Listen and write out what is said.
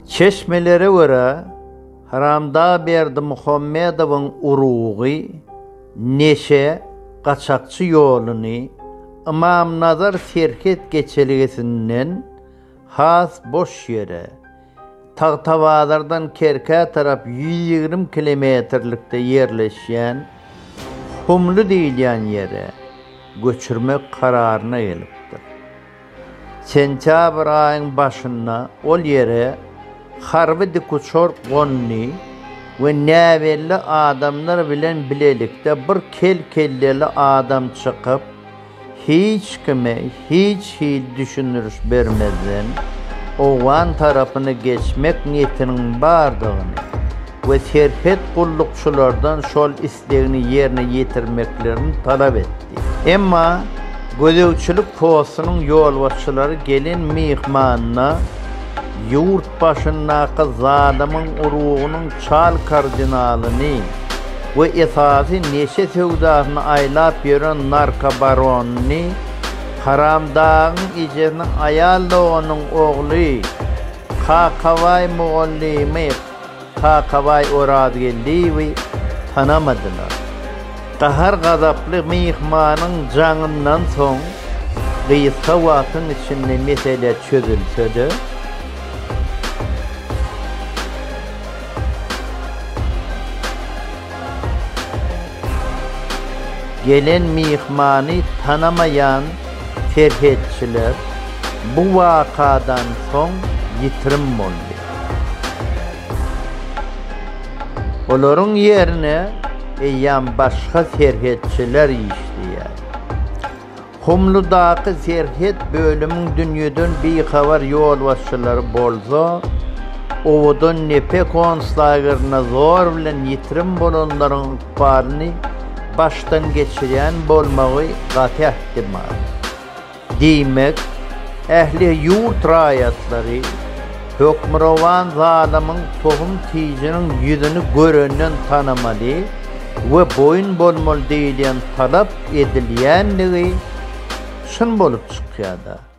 Çeşmelere göre Haramda Berdi Muhammedow'un uruğu neşe kaçakçı yolunu İmam Nazar Serket geçeligesinden has boş yere Tağtavalardan Kerka taraf 120 kilometrlikte yerleşen Humlu deyilen yere göçürmek kararına gelipdir. Sentabr ayın başında ol yere harbi dikuçor gonni ve nävelli adamlar bilen bilelikde bir kelleli adam çıkıp hiç kime hiç düşünürüş vermeden oğan tarafını geçmek niyetinin bardığını ve serhet kullukçulardan şol isteğini yerine getirmeklerini talep etti. Emma gözevçilik posunun yolbaşçıları gelin mihmanına yurt başındaki zadamın uruğunun çal kardinalini ve esası neşe sevdasını aylap yören narkobaronini Haramdağın icesinin ayalda onun oğlu Kakavay Muğallimi Kakavay Oradgellivi tanamadılar. Kahar gazaplı mihmanın canından son kıyıska vatın içinde mesele çözülse de gelen mihmanı tanamayan terhetçiler bu vakadan son yitirim oldu. Onların yerine başka terhetçiler işleyer. Humlu'daki terhet bölümün dünyadan bir haber yolbaşçıları bolsa, ovadan nepe konslagırına zor bilen yitirim bolanların ikbalini baştan geçiren bolmağı gati ihtimal. Demek, ehli yurt rayatları hükmürovan zalimın tohum tiyicinin yüzünü görönden tanımalı ve boyun bolmalı deyilen talep edilyenliği şun bolup çıkıyordu.